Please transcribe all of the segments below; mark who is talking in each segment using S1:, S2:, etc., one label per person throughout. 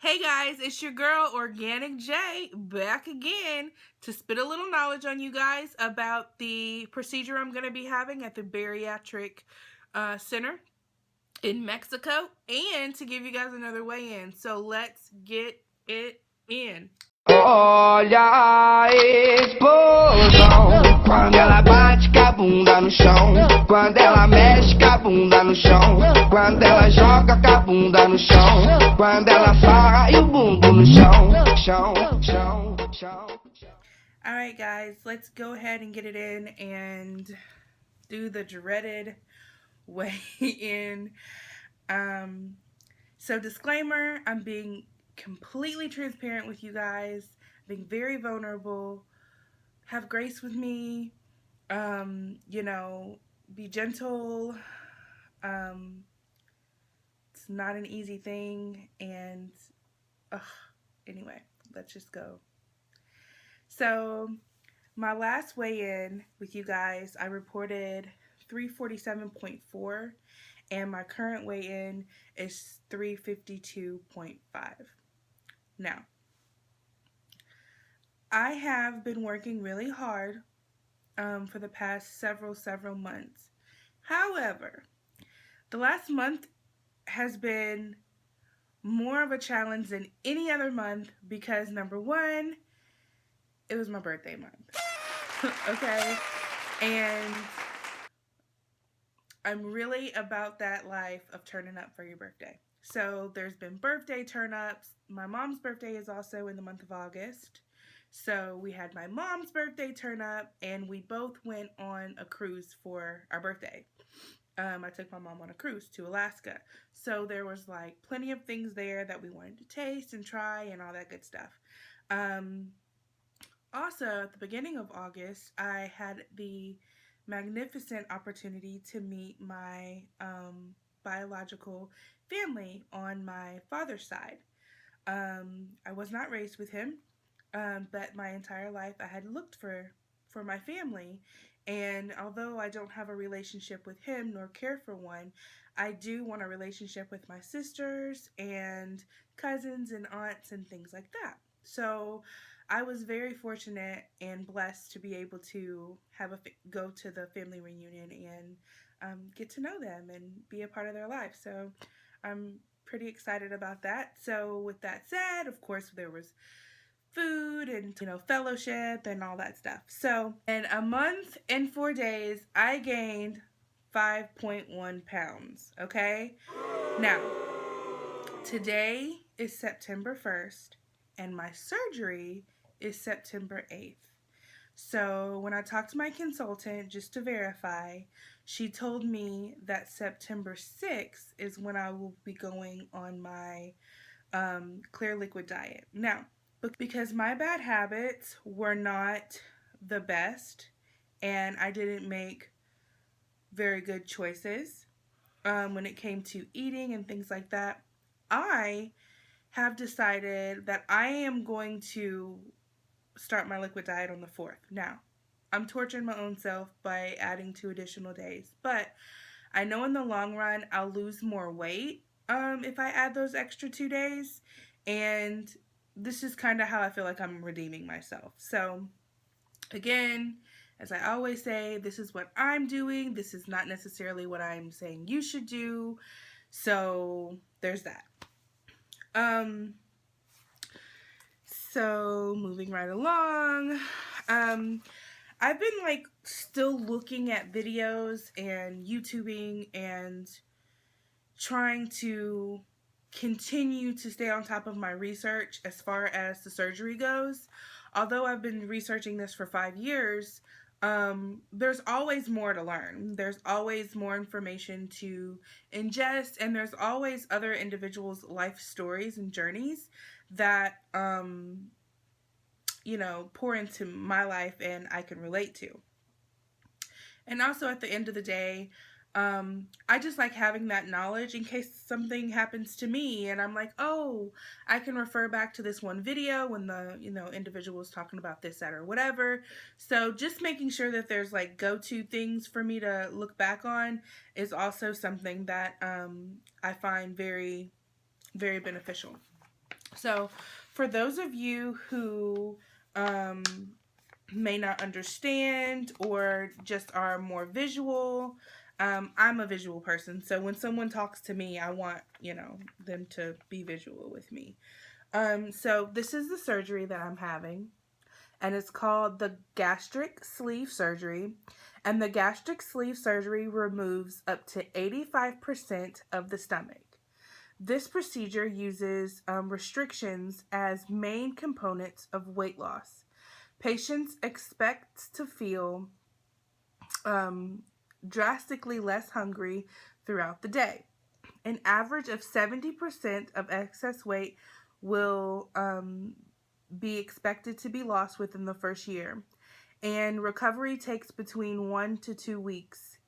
S1: Hey guys, it's your girl Organic J back again to spit a little knowledge on you guys about the procedure I'm going to be having at the bariatric center in Mexico and to give you guys another way in. So let's get it in.
S2: Olha a explosão quando ela bate com a bunda no chão, quando ela mexe com a bunda no chão, quando ela joga com a bunda no chão, quando ela sarra e o bumbum no chão, chão, chão, chão.
S1: Alright guys, let's go ahead and get it in and do the dreaded way in. So disclaimer, I'm being completely transparent with you guys, being very vulnerable. Have grace with me, be gentle. It's not an easy thing, and anyway, let's just go. So my last weigh-in with you guys, I reported 347.4, and my current weigh-in is 352.5. Now, I have been working really hard for the past several months. However, the last month has been more of a challenge than any other month because, number one, it was my birthday month. Okay? And I'm really about that life of turning up for your birthday. So there's been birthday turn-ups. My mom's birthday is also in the month of August. So we had my mom's birthday turn up, and we both went on a cruise for our birthday. I took my mom on a cruise to Alaska. So there was like plenty of things there that we wanted to taste and try and all that good stuff. Also, at the beginning of August, I had the magnificent opportunity to meet my biological family on my father's side. I was not raised with him, but my entire life I had looked for my family, and although I don't have a relationship with him nor care for one, I do want a relationship with my sisters and cousins and aunts and things like that. So I was very fortunate and blessed to be able to go to the family reunion and get to know them and be a part of their life. So I'm pretty excited about that. So with that said, of course, there was food and fellowship and all that stuff. So in a month and 4 days, I gained 5.1 pounds. Okay, now today is September 1st, and my surgery is September 8th. So when I talked to my consultant just to verify, she told me that September 6th is when I will be going on my clear liquid diet. Now, because my bad habits were not the best and I didn't make very good choices when it came to eating and things like that, I have decided that I am going to start my liquid diet on the 4th. Now, I'm torturing my own self by adding 2 additional days, but I know in the long run I'll lose more weight if I add those extra 2 days, and this is kind of how I feel like I'm redeeming myself. So again, as I always say, this is what I'm doing. This is not necessarily what I'm saying you should do. So there's that. So moving right along, I've been still looking at videos and YouTubing and trying to continue to stay on top of my research as far as the surgery goes. Although I've been researching this for 5 years, there's always more to learn. There's always more information to ingest, and there's always other individuals' life stories and journeys that, pour into my life and I can relate to. And also at the end of the day, I just like having that knowledge in case something happens to me and I'm like, oh, I can refer back to this one video when the, individual was talking about this, that, or whatever. So just making sure that there's go-to things for me to look back on is also something that I find very, very beneficial. So for those of you who may not understand or just are more visual, I'm a visual person. So when someone talks to me, I want, them to be visual with me. So this is the surgery that I'm having, and it's called the gastric sleeve surgery. And the gastric sleeve surgery removes up to 85% of the stomach. This procedure uses restrictions as main components of weight loss. Patients expect to feel um, drastically less hungry throughout the day. An average of 70% of excess weight will be expected to be lost within the first year, and recovery takes between 1 to 2 weeks.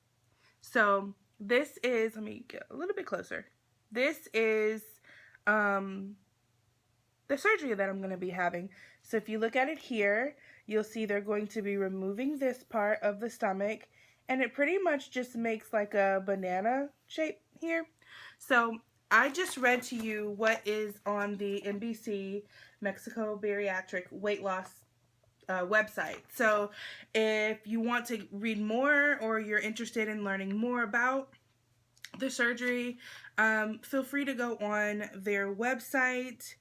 S1: So this is, let me get a little bit closer. This is um, the surgery that I'm going to be having. So if you look at it here, you'll see they're going to be removing this part of the stomach, and it pretty much just makes like a banana shape here. So I just read to you what is on the NBC Mexico Bariatric Weight Loss website. So if you want to read more or you're interested in learning more about the surgery, feel free to go on their website.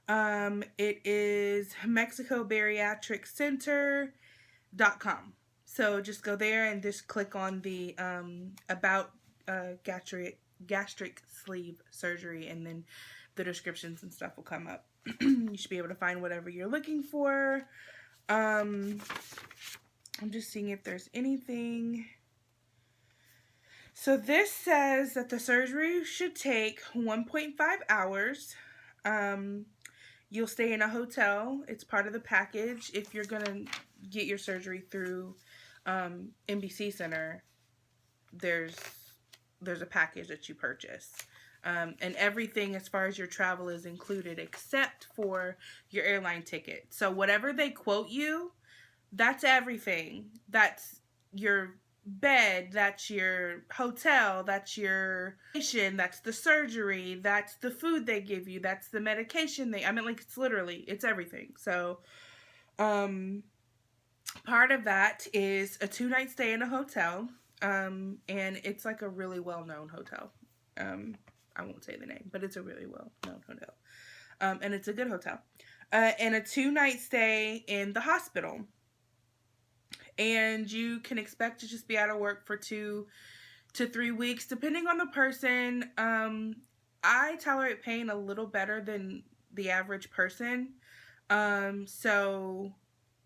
S1: It is MexicoBariatricCenter.com. So just go there and just click on the about gastric sleeve surgery, and then the descriptions and stuff will come up. You should be able to find whatever you're looking for. I'm just seeing if there's anything. So this says that the surgery should take 1.5 hours. You'll stay in a hotel. It's part of the package. If you're going to get your surgery through NBC Center, there's a package that you purchase. And everything as far as your travel is included except for your airline ticket. So whatever they quote you, that's everything. That's your bed, that's your hotel, that's your patient, that's the surgery, that's the food they give you, that's the medication it's everything. So part of that is a 2-night stay in a hotel, and it's like a really well-known hotel. I won't say the name, but it's a really well-known hotel, and it's a good hotel, and a 2-night stay in the hospital. And you can expect to just be out of work for 2 to 3 weeks, depending on the person. I tolerate pain a little better than the average person. So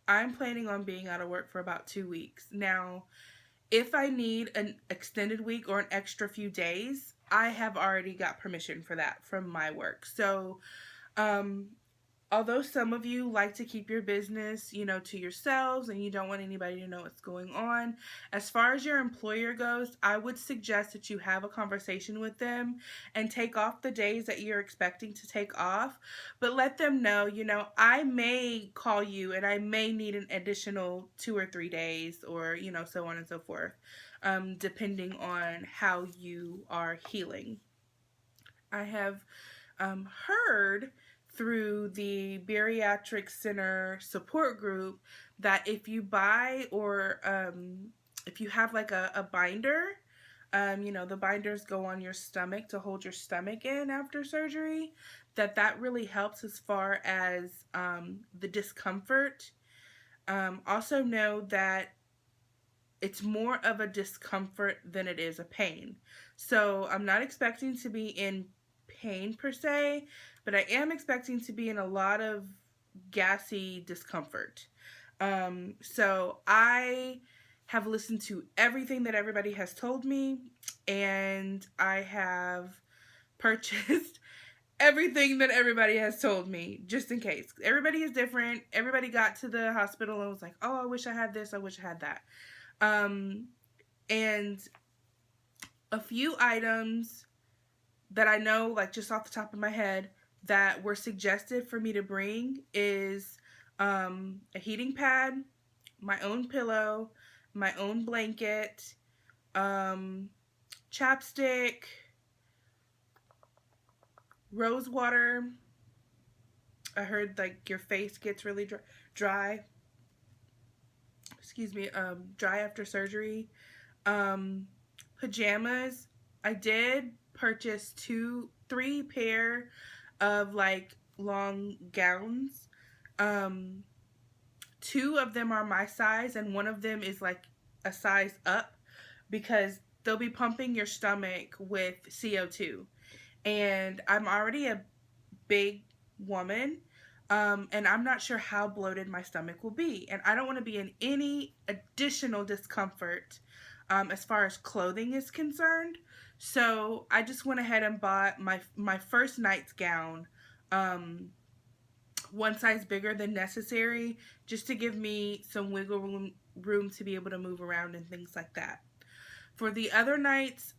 S1: I'm planning on being out of work for about 2 weeks. Now, if I need an extended week or an extra few days, I have already got permission for that from my work. So, although some of you like to keep your business, to yourselves, and you don't want anybody to know what's going on, as far as your employer goes, I would suggest that you have a conversation with them and take off the days that you're expecting to take off, but let them know, I may call you and I may need an additional 2 or 3 days, or, so on and so forth, depending on how you are healing. I have heard through the Bariatric Center support group that if you buy or if you have like a binder, the binders go on your stomach to hold your stomach in after surgery, that really helps as far as the discomfort. Also know that it's more of a discomfort than it is a pain. So I'm not expecting to be in pain per se, but I am expecting to be in a lot of gassy discomfort. So I have listened to everything that everybody has told me, and I have purchased everything that everybody has told me, just in case. Everybody is different. Everybody got to the hospital and was like, oh, I wish I had this, I wish I had that. And a few items that I know, like just off the top of my head, that were suggested for me to bring is a heating pad, my own pillow, my own blanket, chapstick, rose water, I heard like your face gets really dry. Excuse me, dry after surgery. Um, Pajamas. I did purchase 3 pair of like long gowns. Um, 2 of them are my size, and one of them is like a size up because they'll be pumping your stomach with CO2. And I'm already a big woman, and I'm not sure how bloated my stomach will be. And I don't want to be in any additional discomfort as far as clothing is concerned. So I just went ahead and bought my first night's gown, one size bigger than necessary, just to give me some wiggle room to be able to move around and things like that. For the other nights,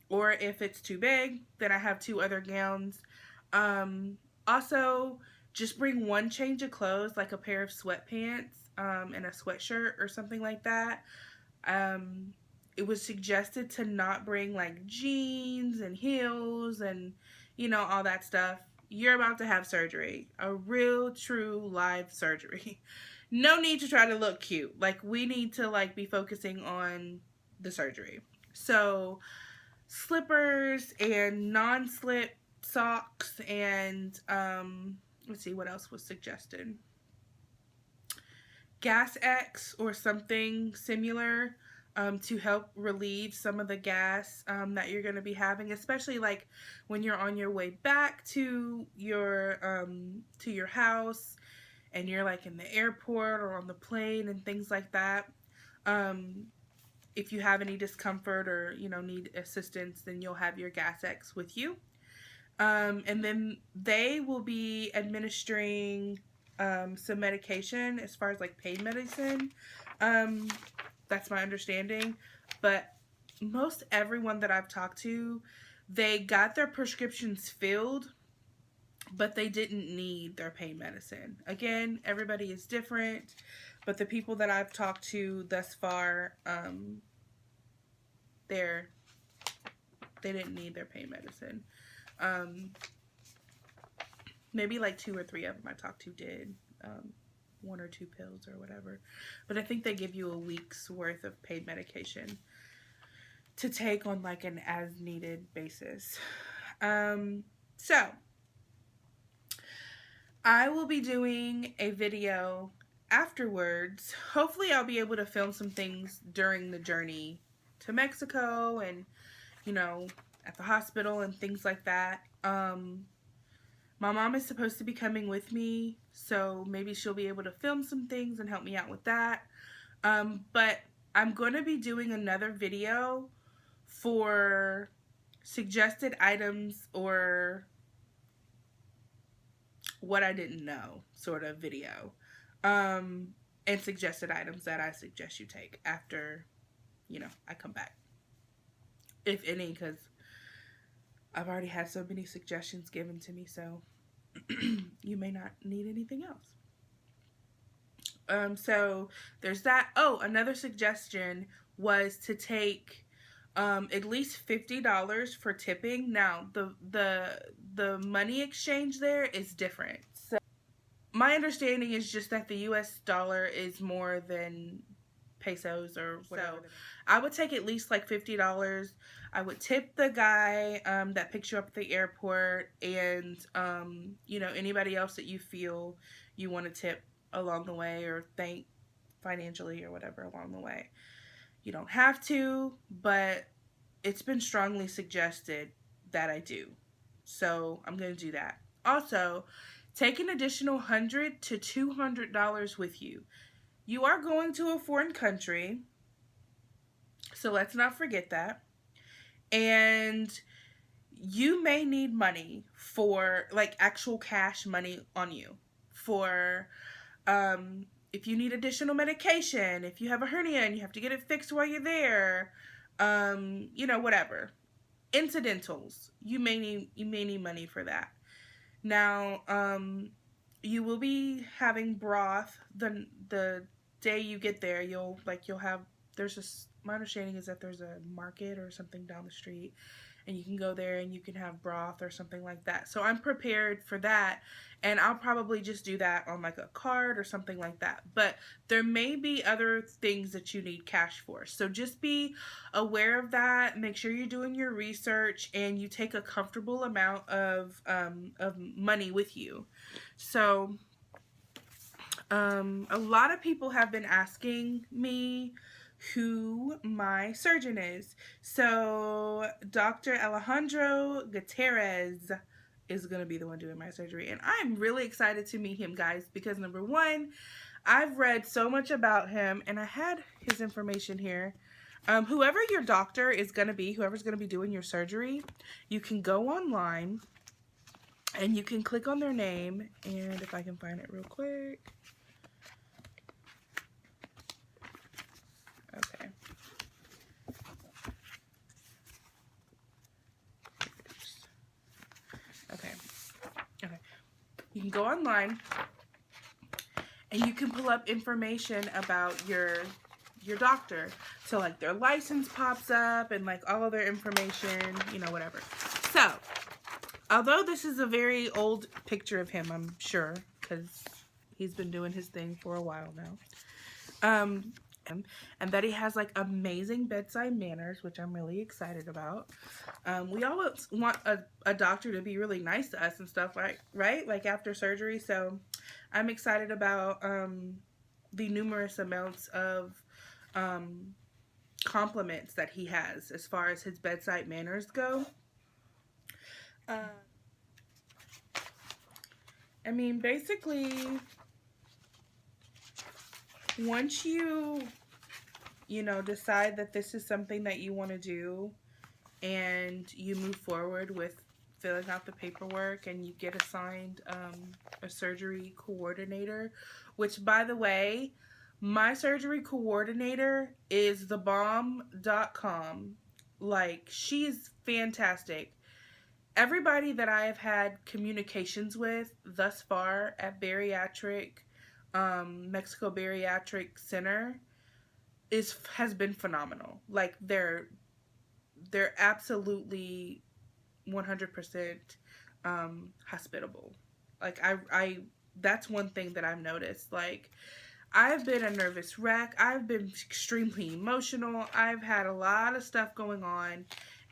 S1: or if it's too big, then I have 2 other gowns. Also, just bring 1 change of clothes, like a pair of sweatpants, and a sweatshirt or something like that. It was suggested to not bring like jeans and heels and, all that stuff. You're about to have surgery, a real, true, live surgery. No need to try to look cute. Like, we need to like be focusing on the surgery. So, slippers and non-slip socks, and let's see what else was suggested. Gas X or something similar, to help relieve some of the gas that you're going to be having, especially like when you're on your way back to your house and you're like in the airport or on the plane and things like that. If you have any discomfort or need assistance, then you'll have your Gas X with you. And then they will be administering some medication as far as like pain medicine. That's my understanding. But most everyone that I've talked to, they got their prescriptions filled, but they didn't need their pain medicine. Again, everybody is different, but the people that I've talked to thus far, they didn't need their pain medicine. Maybe like 2 or 3 of them I talked to did. 1 or 2 pills or whatever. But I think they give you a week's worth of pain medication to take on like an as needed basis. So I will be doing a video afterwards. Hopefully I'll be able to film some things during the journey to Mexico and, at the hospital and things like that. My mom is supposed to be coming with me, so maybe she'll be able to film some things and help me out with that. But I'm going to be doing another video for suggested items or what I didn't know sort of video. And suggested items that I suggest you take after, I come back. If any, because I've already had so many suggestions given to me, so you may not need anything else. So there's that. Oh, another suggestion was to take at least $50 for tipping. Now, the money exchange there is different. So my understanding is just that the US dollar is more than pesos or whatever. So I would take at least like $50. I would tip the guy that picks you up at the airport, and anybody else that you feel you want to tip along the way or thank financially or whatever along the way. You don't have to, but it's been strongly suggested that I do. So I'm going to do that. Also, take an additional $100 to $200 with you. You are going to a foreign country, so let's not forget that. And you may need money for, like, actual cash money on you for, if you need additional medication, if you have a hernia and you have to get it fixed while you're there, whatever. Incidentals, you may need money for that. Now, you will be having broth the day you get there. You'll have, there's my understanding is that there's a market or something down the street, and you can go there and you can have broth or something like that. So I'm prepared for that, and I'll probably just do that on like a card or something like that. But there may be other things that you need cash for. So just be aware of that. Make sure you're doing your research and you take a comfortable amount of money with you. So a lot of people have been asking me who my surgeon is. So Dr. Alejandro Gutierrez is going to be the one doing my surgery. And I'm really excited to meet him, guys, because number one, I've read so much about him, and I had his information here. Whoever your doctor is going to be, whoever's going to be doing your surgery, you can go online and you can click on their name. And if I can find it real quick. Okay. Okay. You can go online and you can pull up information about your doctor. So like their license pops up and like all of their information, you know, whatever. So, although this is a very old picture of him, I'm sure, because he's been doing his thing for a while now. And that he has like amazing bedside manners, which I'm really excited about. We always want a doctor to be really nice to us and stuff, right? Like after surgery. So I'm excited about the numerous amounts of compliments that he has as far as his bedside manners go. I mean, basically, once you decide that this is something that you want to do and you move forward with filling out the paperwork and you get assigned a surgery coordinator, which, by the way, my surgery coordinator is thebomb.com. Like, she's fantastic. Everybody that I have had communications with thus far at Mexico Bariatric Center has been phenomenal. Like, they're absolutely 100% hospitable. Like, I that's one thing that I've noticed. Like, I've been a nervous wreck. I've been extremely emotional. I've had a lot of stuff going on.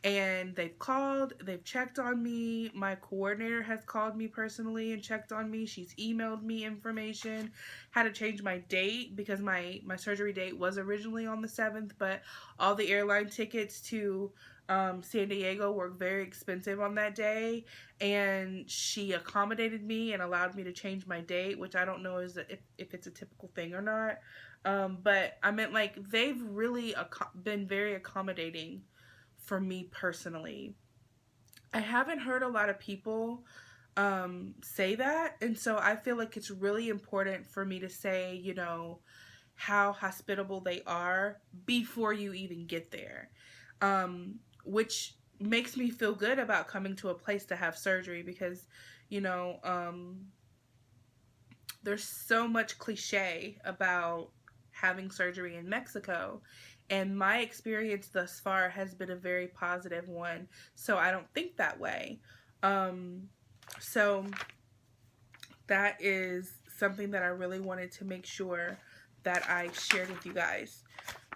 S1: And they've called, they've checked on me. My coordinator has called me personally and checked on me. She's emailed me information. Had to change my date because my surgery date was originally on the 7th, but all the airline tickets to San Diego were very expensive on that day. And she accommodated me and allowed me to change my date, which I don't know if it's a typical thing or not. But I meant, like, they've really been very accommodating for me personally. I haven't heard a lot of people say that, and so I feel like it's really important for me to say, you know, how hospitable they are before you even get there, which makes me feel good about coming to a place to have surgery because, you know, there's so much cliche about having surgery in Mexico. And my experience thus far has been a very positive one. So I don't think that way. So that is something that I really wanted to make sure that I shared with you guys.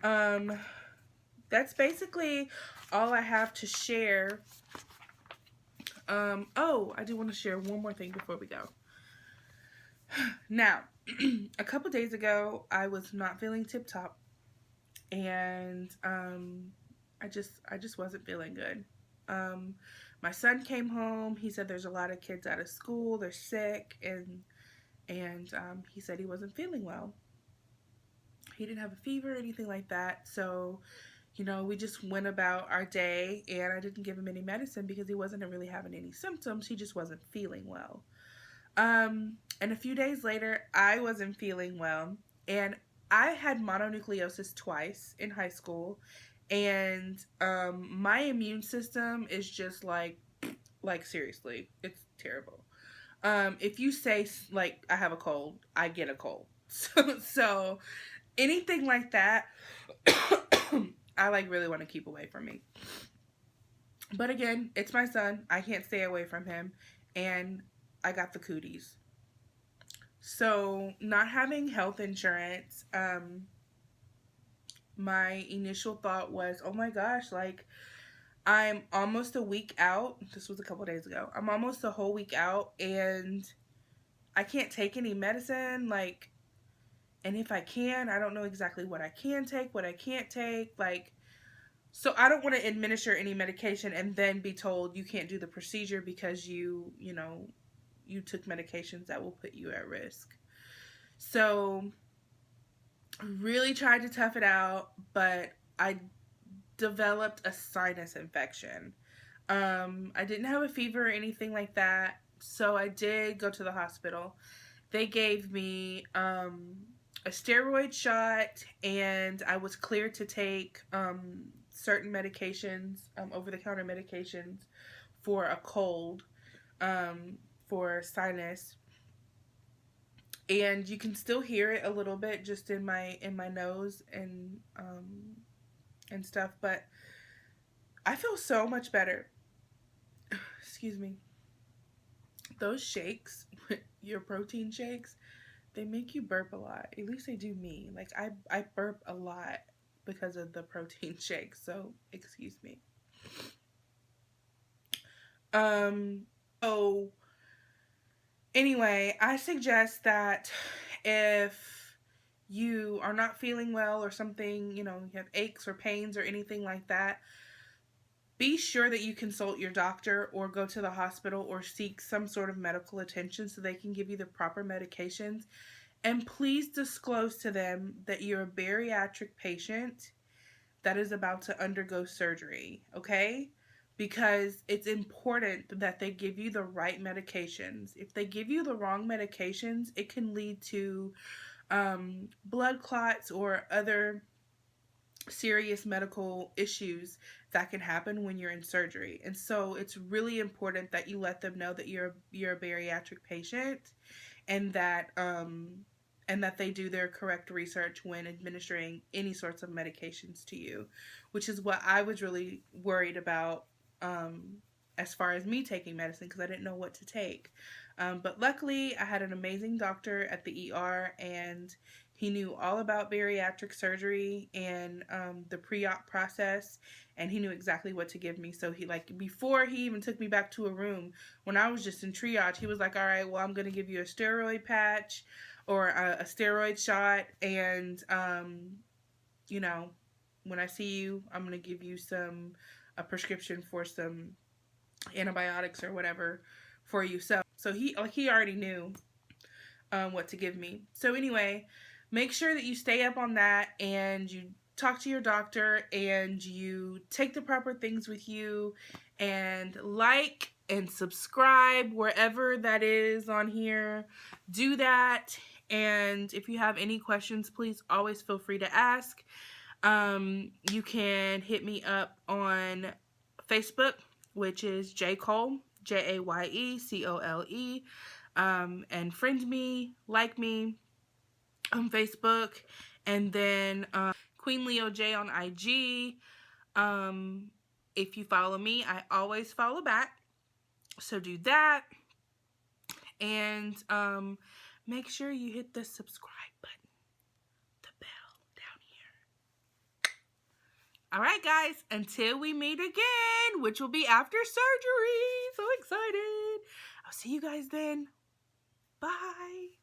S1: That's basically all I have to share. Oh, I do want to share one more thing before we go. Now, a couple days ago, I was not feeling tip-top. And I just wasn't feeling good. My son came home. He said there's a lot of kids out of school. They're sick, and he said he wasn't feeling well. He didn't have a fever or anything like that. So, you know, we just went about our day, and I didn't give him any medicine because he wasn't really having any symptoms. He just wasn't feeling well. And a few days later, I wasn't feeling well, and I had mononucleosis twice in high school, and my immune system is just like seriously, it's terrible. If you say like I have a cold, I get a cold. So anything like that, I like really want to keep away from me. But again, it's my son. I can't stay away from him. And I got the cooties. So not having health insurance, my initial thought was, oh my gosh, like I'm almost a week out. This was a couple days ago. I'm almost a whole week out and I can't take any medicine. Like, and if I can, I don't know exactly what I can take, what I can't take. Like, so I don't want to administer any medication and then be told you can't do the procedure because you took medications that will put you at risk. So really tried to tough it out, but I developed a sinus infection. I didn't have a fever or anything like that, so I did go to the hospital. They gave me a steroid shot, and I was cleared to take certain medications, over-the-counter medications for a cold, for sinus. And you can still hear it a little bit just in my nose and stuff, but I feel so much better. Excuse me. Those shakes, your protein shakes, they make you burp a lot. At least they do me. Like I burp a lot because of the protein shakes. So excuse me. So anyway, I suggest that if you are not feeling well or something, you have aches or pains or anything like that, be sure that you consult your doctor or go to the hospital or seek some sort of medical attention so they can give you the proper medications. And please disclose to them that you're a bariatric patient that is about to undergo surgery, okay? Because it's important that they give you the right medications. If they give you the wrong medications, it can lead to blood clots or other serious medical issues that can happen when you're in surgery. And so it's really important that you let them know that you're a bariatric patient, and that they do their correct research when administering any sorts of medications to you, which is what I was really worried about as far as me taking medicine, because I didn't know what to take. But luckily, I had an amazing doctor at the ER, and he knew all about bariatric surgery and the pre-op process, and he knew exactly what to give me. So he, before he even took me back to a room, when I was just in triage, he was like, all right, well, I'm going to give you a steroid patch or a steroid shot, and, when I see you, I'm going to give you a prescription for some antibiotics or whatever for you. So he already knew what to give me. So anyway, make sure that you stay up on that and you talk to your doctor and you take the proper things with you, and like and subscribe wherever that is on here. Do that. And if you have any questions, please always feel free to ask. You can hit me up on Facebook, which is Cole, JAYECOLE, and friend me, like me on Facebook, and then Queen Leo J on IG. If you follow me, I always follow back, so do that. And make sure you hit the subscribe button, the bell down here. All right, guys, until we meet again, which will be after surgery. So excited. I'll see you guys then. Bye.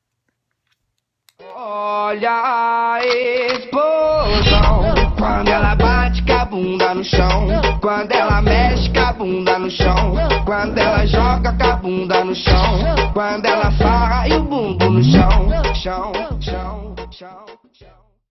S2: Olha a explosão quando ela bate com a bunda no chão, quando ela mexe com a bunda no chão, quando ela joga com a bunda no chão, quando ela sarra e o bumbum no chão, chão, chão, chão, chão.